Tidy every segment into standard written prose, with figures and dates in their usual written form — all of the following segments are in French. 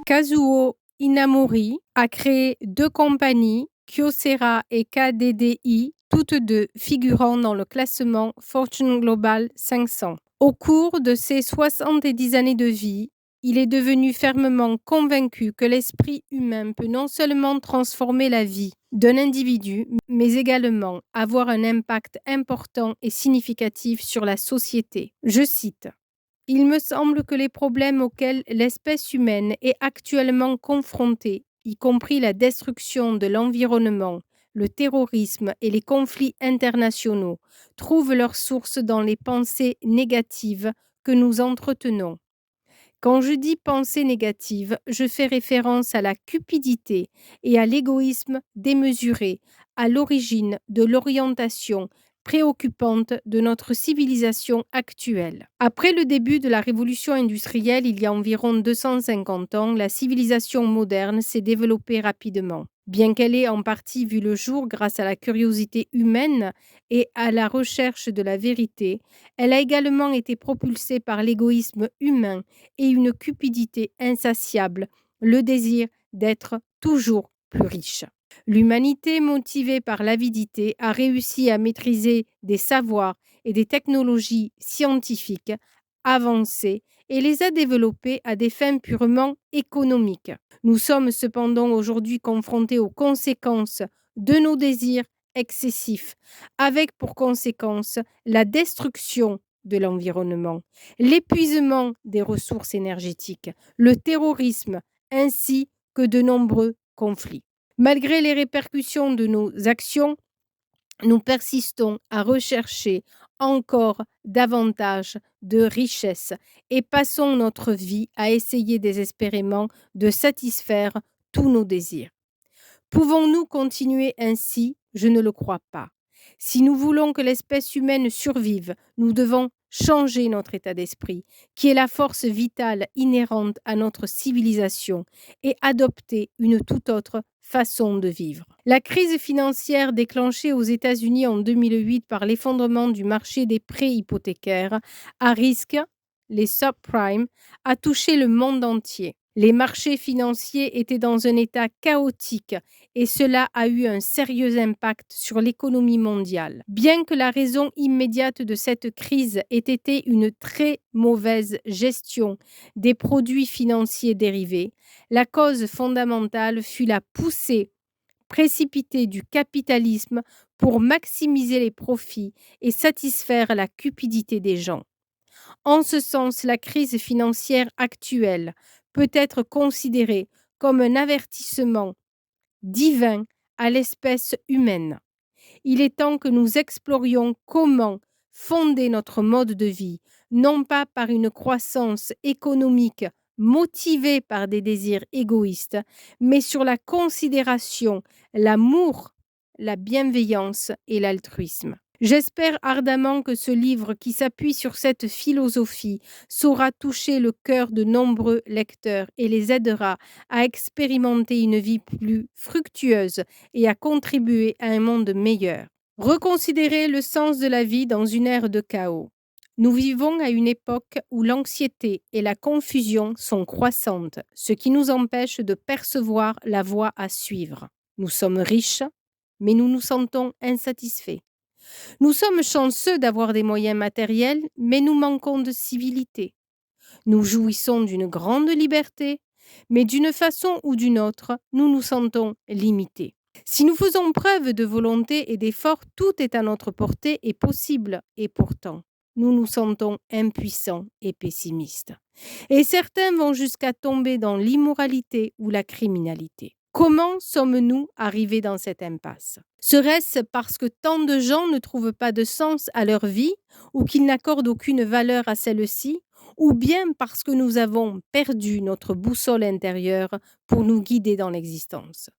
Kazuo Inamori a créé 2 compagnies, Kyocera et KDDI, toutes 2 figurant dans le classement Fortune Global 500. Au cours de ses 70 années de vie, il est devenu fermement convaincu que l'esprit humain peut non seulement transformer la vie d'un individu, mais également avoir un impact important et significatif sur la société. Je cite: il me semble que les problèmes auxquels l'espèce humaine est actuellement confrontée, y compris la destruction de l'environnement, le terrorisme et les conflits internationaux, trouvent leur source dans les pensées négatives que nous entretenons. Quand je dis pensée négative, je fais référence à la cupidité et à l'égoïsme démesuré, à l'origine de l'orientation préoccupante de notre civilisation actuelle. Après le début de la révolution industrielle, il y a environ 250 ans, la civilisation moderne s'est développée rapidement. Bien qu'elle ait en partie vu le jour grâce à la curiosité humaine et à la recherche de la vérité, elle a également été propulsée par l'égoïsme humain et une cupidité insatiable, le désir d'être toujours plus riche. L'humanité, motivée par l'avidité, a réussi à maîtriser des savoirs et des technologies scientifiques avancées et les a développées à des fins purement économiques. Nous sommes cependant aujourd'hui confrontés aux conséquences de nos désirs excessifs, avec pour conséquence la destruction de l'environnement, l'épuisement des ressources énergétiques, le terrorisme, ainsi que de nombreux conflits. Malgré les répercussions de nos actions, nous persistons à rechercher encore davantage de richesses et passons notre vie à essayer désespérément de satisfaire tous nos désirs. Pouvons-nous continuer ainsi? Je ne le crois pas. Si nous voulons que l'espèce humaine survive, nous devons changer notre état d'esprit, qui est la force vitale inhérente à notre civilisation, et adopter une toute autre façon de vivre. La crise financière déclenchée aux États-Unis en 2008 par l'effondrement du marché des prêts hypothécaires à risque, les subprimes, a touché le monde entier. Les marchés financiers étaient dans un état chaotique et cela a eu un sérieux impact sur l'économie mondiale. Bien que la raison immédiate de cette crise ait été une très mauvaise gestion des produits financiers dérivés, la cause fondamentale fut la poussée précipitée du capitalisme pour maximiser les profits et satisfaire la cupidité des gens. En ce sens, la crise financière actuelle peut être considérée comme un avertissement divin à l'espèce humaine. Il est temps que nous explorions comment fonder notre mode de vie, non pas par une croissance économique motivée par des désirs égoïstes, mais sur la considération, l'amour, la bienveillance et l'altruisme. J'espère ardemment que ce livre, qui s'appuie sur cette philosophie, saura toucher le cœur de nombreux lecteurs et les aidera à expérimenter une vie plus fructueuse et à contribuer à un monde meilleur. Reconsidérer le sens de la vie dans une ère de chaos. Nous vivons à une époque où l'anxiété et la confusion sont croissantes, ce qui nous empêche de percevoir la voie à suivre. Nous sommes riches, mais nous nous sentons insatisfaits. Nous sommes chanceux d'avoir des moyens matériels, mais nous manquons de civilité. Nous jouissons d'une grande liberté, mais d'une façon ou d'une autre, nous nous sentons limités. Si nous faisons preuve de volonté et d'effort, tout est à notre portée et possible, et pourtant, nous nous sentons impuissants et pessimistes. Et certains vont jusqu'à tomber dans l'immoralité ou la criminalité. Comment sommes-nous arrivés dans cette impasse? Serait-ce parce que tant de gens ne trouvent pas de sens à leur vie ou qu'ils n'accordent aucune valeur à celle-ci? Ou bien parce que nous avons perdu notre boussole intérieure pour nous guider dans l'existence?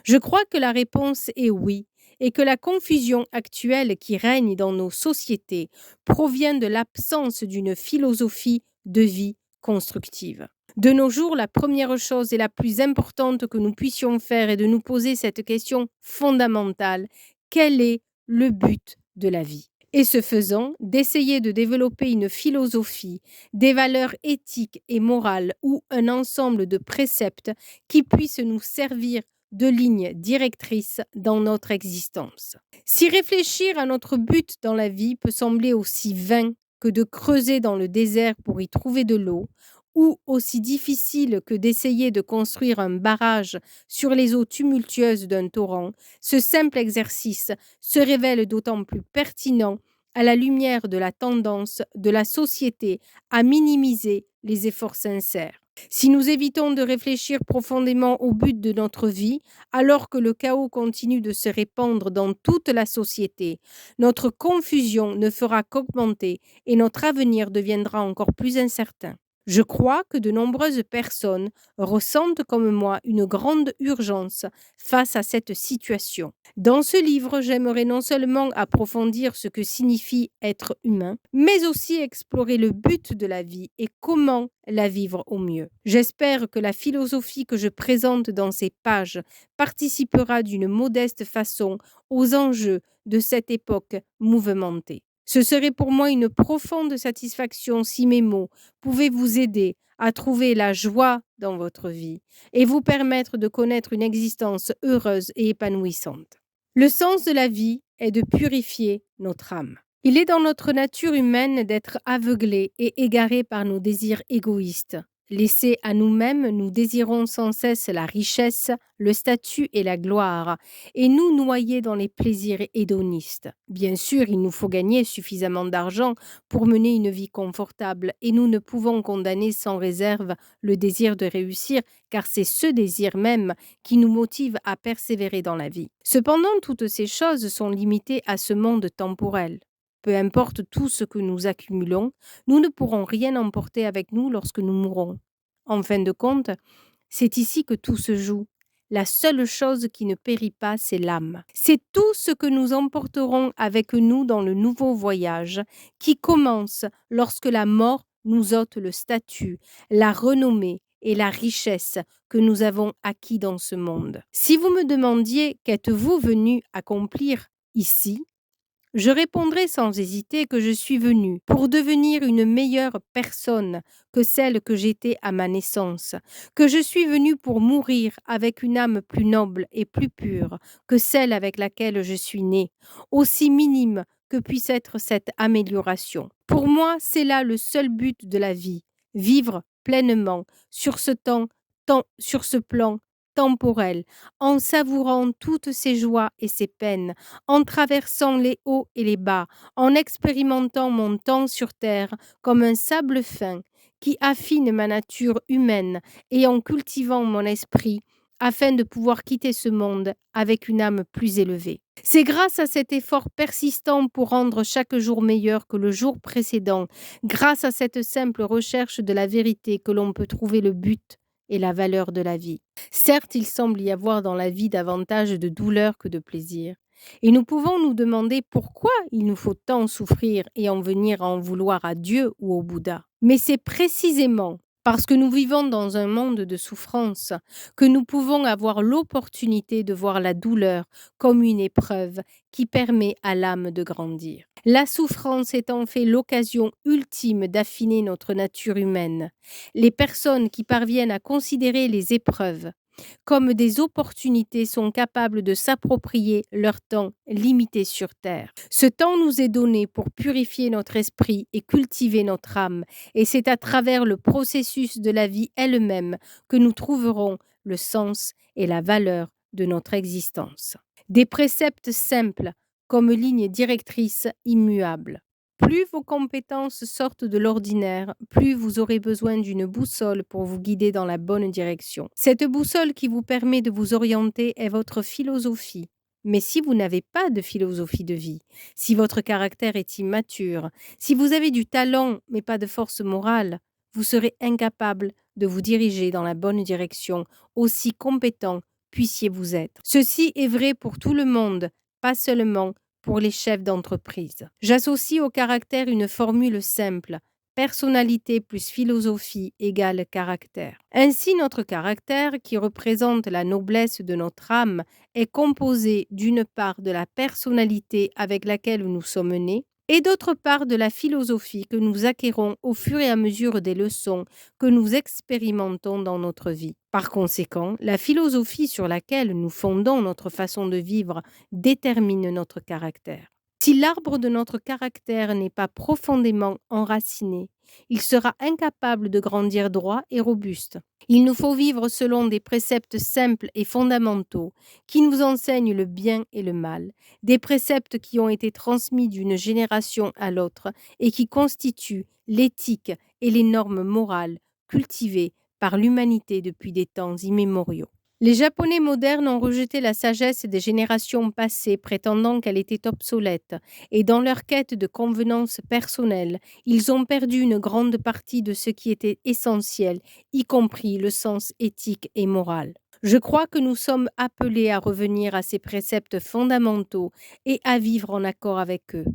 Je crois que la réponse est oui, et que la confusion actuelle qui règne dans nos sociétés provient de l'absence d'une philosophie de vie constructive. De nos jours, la première chose et la plus importante que nous puissions faire est de nous poser cette question fondamentale: quel est le but de la vie? et ce faisant, d'essayer de développer une philosophie, des valeurs éthiques et morales ou un ensemble de préceptes qui puissent nous servir de ligne directrice dans notre existence. Si réfléchir à notre but dans la vie peut sembler aussi vain que de creuser dans le désert pour y trouver de l'eau, ou aussi difficile que d'essayer de construire un barrage sur les eaux tumultueuses d'un torrent, ce simple exercice se révèle d'autant plus pertinent à la lumière de la tendance de la société à minimiser les efforts sincères. Si nous évitons de réfléchir profondément au but de notre vie, alors que le chaos continue de se répandre dans toute la société, notre confusion ne fera qu'augmenter et notre avenir deviendra encore plus incertain. Je crois que de nombreuses personnes ressentent comme moi une grande urgence face à cette situation. Dans ce livre, j'aimerais non seulement approfondir ce que signifie être humain, mais aussi explorer le but de la vie et comment la vivre au mieux. J'espère que la philosophie que je présente dans ces pages participera d'une modeste façon aux enjeux de cette époque mouvementée. Ce serait pour moi une profonde satisfaction si mes mots pouvaient vous aider à trouver la joie dans votre vie et vous permettre de connaître une existence heureuse et épanouissante. Le sens de la vie est de purifier notre âme. Il est dans notre nature humaine d'être aveuglés et égarés par nos désirs égoïstes. Laissés à nous-mêmes, nous désirons sans cesse la richesse, le statut et la gloire, et nous noyer dans les plaisirs hédonistes. Bien sûr, il nous faut gagner suffisamment d'argent pour mener une vie confortable, et nous ne pouvons condamner sans réserve le désir de réussir, car c'est ce désir même qui nous motive à persévérer dans la vie. Cependant, toutes ces choses sont limitées à ce monde temporel. Peu importe tout ce que nous accumulons, nous ne pourrons rien emporter avec nous lorsque nous mourrons. En fin de compte, c'est ici que tout se joue. La seule chose qui ne périt pas, c'est l'âme. C'est tout ce que nous emporterons avec nous dans le nouveau voyage qui commence lorsque la mort nous ôte le statut, la renommée et la richesse que nous avons acquis dans ce monde. Si vous me demandiez qu'êtes-vous venu accomplir ici, je répondrai sans hésiter que je suis venue pour devenir une meilleure personne que celle que j'étais à ma naissance, que je suis venue pour mourir avec une âme plus noble et plus pure que celle avec laquelle je suis née, aussi minime que puisse être cette amélioration. Pour moi, c'est là le seul but de la vie, vivre pleinement sur sur ce plan temporel, en savourant toutes ses joies et ses peines, en traversant les hauts et les bas, en expérimentant mon temps sur terre comme un sable fin qui affine ma nature humaine et en cultivant mon esprit afin de pouvoir quitter ce monde avec une âme plus élevée. C'est grâce à cet effort persistant pour rendre chaque jour meilleur que le jour précédent, grâce à cette simple recherche de la vérité que l'on peut trouver le but et la valeur de la vie. Certes, il semble y avoir dans la vie davantage de douleur que de plaisir. Et nous pouvons nous demander pourquoi il nous faut tant souffrir et en venir à en vouloir à Dieu ou au Bouddha. Mais c'est précisément parce que nous vivons dans un monde de souffrance que nous pouvons avoir l'opportunité de voir la douleur comme une épreuve qui permet à l'âme de grandir. La souffrance est en fait l'occasion ultime d'affiner notre nature humaine. Les personnes qui parviennent à considérer les épreuves comme des opportunités sont capables de s'approprier leur temps limité sur Terre. Ce temps nous est donné pour purifier notre esprit et cultiver notre âme, et c'est à travers le processus de la vie elle-même que nous trouverons le sens et la valeur de notre existence. Des préceptes simples comme ligne directrice immuable. Plus vos compétences sortent de l'ordinaire, plus vous aurez besoin d'une boussole pour vous guider dans la bonne direction. Cette boussole qui vous permet de vous orienter est votre philosophie. Mais si vous n'avez pas de philosophie de vie, si votre caractère est immature, si vous avez du talent mais pas de force morale, vous serez incapable de vous diriger dans la bonne direction, aussi compétent puissiez-vous être. Ceci est vrai pour tout le monde, pas seulement pour les chefs d'entreprise. J'associe au caractère une formule simple. Personnalité plus philosophie égale caractère. Ainsi, notre caractère, qui représente la noblesse de notre âme, est composé d'une part de la personnalité avec laquelle nous sommes nés et d'autre part de la philosophie que nous acquérons au fur et à mesure des leçons que nous expérimentons dans notre vie. Par conséquent, la philosophie sur laquelle nous fondons notre façon de vivre détermine notre caractère. Si l'arbre de notre caractère n'est pas profondément enraciné, il sera incapable de grandir droit et robuste. Il nous faut vivre selon des préceptes simples et fondamentaux qui nous enseignent le bien et le mal, des préceptes qui ont été transmis d'une génération à l'autre et qui constituent l'éthique et les normes morales cultivées par l'humanité depuis des temps immémoriaux. Les Japonais modernes ont rejeté la sagesse des générations passées, prétendant qu'elle était obsolète, et dans leur quête de convenance personnelle, ils ont perdu une grande partie de ce qui était essentiel, y compris le sens éthique et moral. Je crois que nous sommes appelés à revenir à ces préceptes fondamentaux et à vivre en accord avec eux.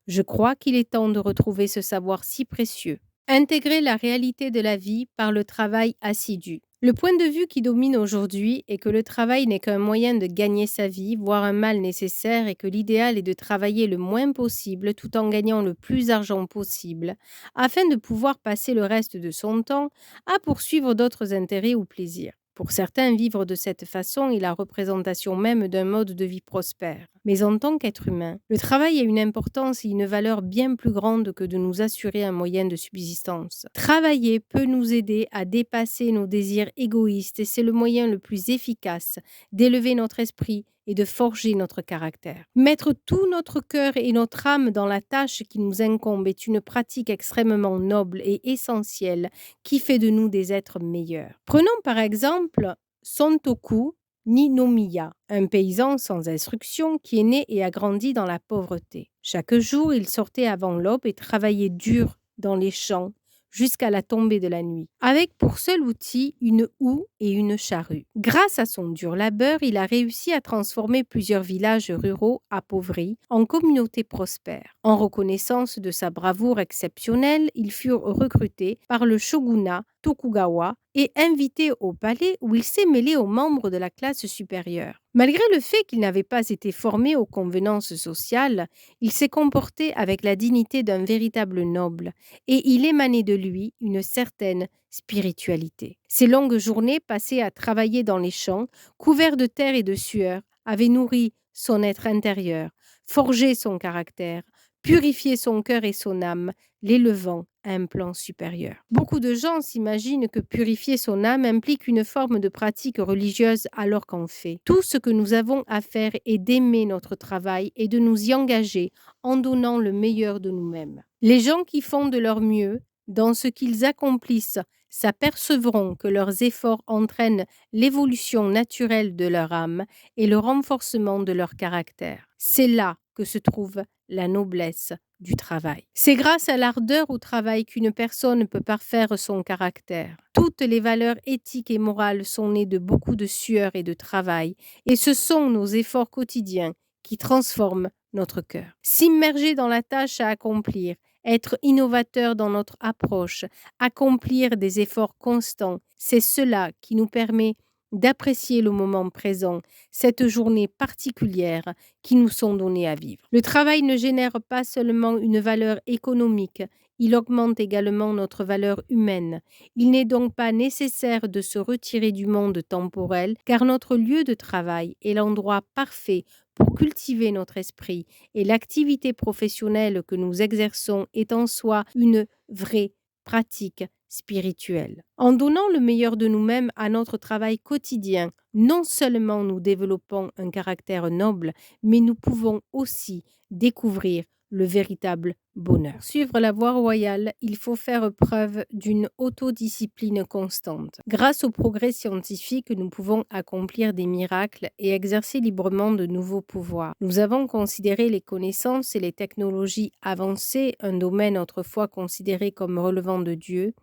Je crois qu'il est temps de retrouver ce savoir si précieux. Intégrer la réalité de la vie par le travail assidu. Le point de vue qui domine aujourd'hui est que le travail n'est qu'un moyen de gagner sa vie, voire un mal nécessaire, et que l'idéal est de travailler le moins possible tout en gagnant le plus d'argent possible, afin de pouvoir passer le reste de son temps à poursuivre d'autres intérêts ou plaisirs. Pour certains, vivre de cette façon est la représentation même d'un mode de vie prospère. Mais en tant qu'être humain, le travail a une importance et une valeur bien plus grande que de nous assurer un moyen de subsistance. Travailler peut nous aider à dépasser nos désirs égoïstes et c'est le moyen le plus efficace d'élever notre esprit et de forger notre caractère. Mettre tout notre cœur et notre âme dans la tâche qui nous incombe est une pratique extrêmement noble et essentielle qui fait de nous des êtres meilleurs. Prenons par exemple Sontoku Ninomiya, un paysan sans instruction qui est né et a grandi dans la pauvreté. Chaque jour, il sortait avant l'aube et travaillait dur dans les champs jusqu'à la tombée de la nuit, avec pour seul outil une houe et une charrue. Grâce à son dur labeur, il a réussi à transformer plusieurs villages ruraux appauvris en communautés prospères. En reconnaissance de sa bravoure exceptionnelle, ils furent recrutés par le shogunat Tokugawa et invité au palais où il s'est mêlé aux membres de la classe supérieure. Malgré le fait qu'il n'avait pas été formé aux convenances sociales, il s'est comporté avec la dignité d'un véritable noble et il émanait de lui une certaine spiritualité. Ses longues journées passées à travailler dans les champs, couverts de terre et de sueur, avaient nourri son être intérieur, forgé son caractère, purifié son cœur et son âme, l'élevant à un plan supérieur. Beaucoup de gens s'imaginent que purifier son âme implique une forme de pratique religieuse alors qu'en fait, tout ce que nous avons à faire est d'aimer notre travail et de nous y engager en donnant le meilleur de nous-mêmes. Les gens qui font de leur mieux dans ce qu'ils accomplissent s'apercevront que leurs efforts entraînent l'évolution naturelle de leur âme et le renforcement de leur caractère. C'est là que se trouve la noblesse du travail. C'est grâce à l'ardeur au travail qu'une personne peut parfaire son caractère. Toutes les valeurs éthiques et morales sont nées de beaucoup de sueur et de travail, et ce sont nos efforts quotidiens qui transforment notre cœur. S'immerger dans la tâche à accomplir, être innovateur dans notre approche, accomplir des efforts constants, c'est cela qui nous permet d'apprécier le moment présent, cette journée particulière qui nous sont données à vivre. Le travail ne génère pas seulement une valeur économique, il augmente également notre valeur humaine. Il n'est donc pas nécessaire de se retirer du monde temporel, car notre lieu de travail est l'endroit parfait pour cultiver notre esprit et l'activité professionnelle que nous exerçons est en soi une vraie pratique spirituelle. En donnant le meilleur de nous-mêmes à notre travail quotidien, non seulement nous développons un caractère noble, mais nous pouvons aussi découvrir le véritable bonheur. Pour suivre la voie royale, il faut faire preuve d'une autodiscipline constante. Grâce au progrès scientifique, nous pouvons accomplir des miracles et exercer librement de nouveaux pouvoirs. Nous avons considéré les connaissances et les technologies avancées, un domaine autrefois considéré comme relevant de Dieu,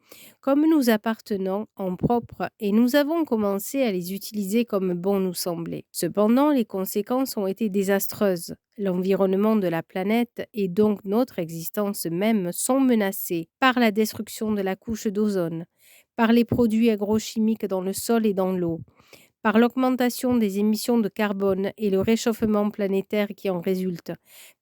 comme nous appartenant en propre et nous avons commencé à les utiliser comme bon nous semblait. Cependant, les conséquences ont été désastreuses. L'environnement de la planète et donc notre existence même sont menacés par la destruction de la couche d'ozone, par les produits agrochimiques dans le sol et dans l'eau, par l'augmentation des émissions de carbone et le réchauffement planétaire qui en résulte,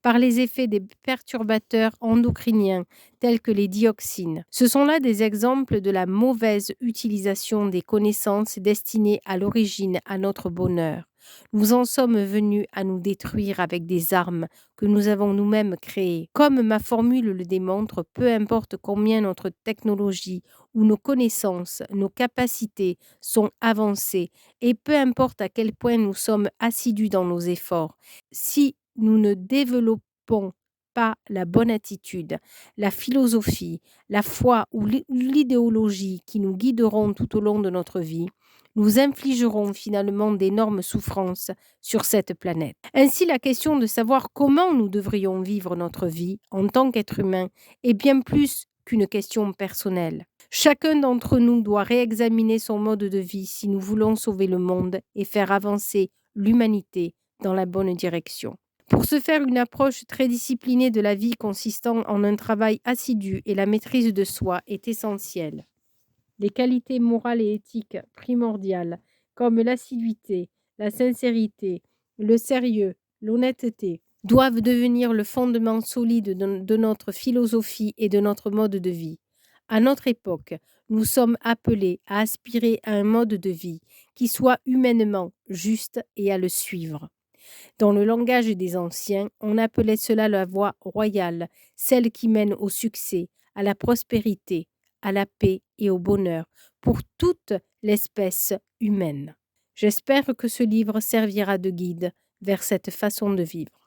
par les effets des perturbateurs endocriniens tels que les dioxines. Ce sont là des exemples de la mauvaise utilisation des connaissances destinées à l'origine à notre bonheur. Nous en sommes venus à nous détruire avec des armes que nous avons nous-mêmes créées. Comme ma formule le démontre, peu importe combien notre technologie ou nos connaissances, nos capacités sont avancées, et peu importe à quel point nous sommes assidus dans nos efforts, si nous ne développons pas la bonne attitude, la philosophie, la foi ou l'idéologie qui nous guideront tout au long de notre vie, nous infligerons finalement d'énormes souffrances sur cette planète. Ainsi, la question de savoir comment nous devrions vivre notre vie en tant qu'être humain est bien plus qu'une question personnelle. Chacun d'entre nous doit réexaminer son mode de vie si nous voulons sauver le monde et faire avancer l'humanité dans la bonne direction. Pour ce faire, une approche très disciplinée de la vie consistant en un travail assidu et la maîtrise de soi est essentielle. Les qualités morales et éthiques primordiales, comme l'assiduité, la sincérité, le sérieux, l'honnêteté, doivent devenir le fondement solide de notre philosophie et de notre mode de vie. À notre époque, nous sommes appelés à aspirer à un mode de vie qui soit humainement juste et à le suivre. Dans le langage des anciens, on appelait cela la voie royale, celle qui mène au succès, à la prospérité, à la paix et au bonheur pour toute l'espèce humaine. J'espère que ce livre servira de guide vers cette façon de vivre.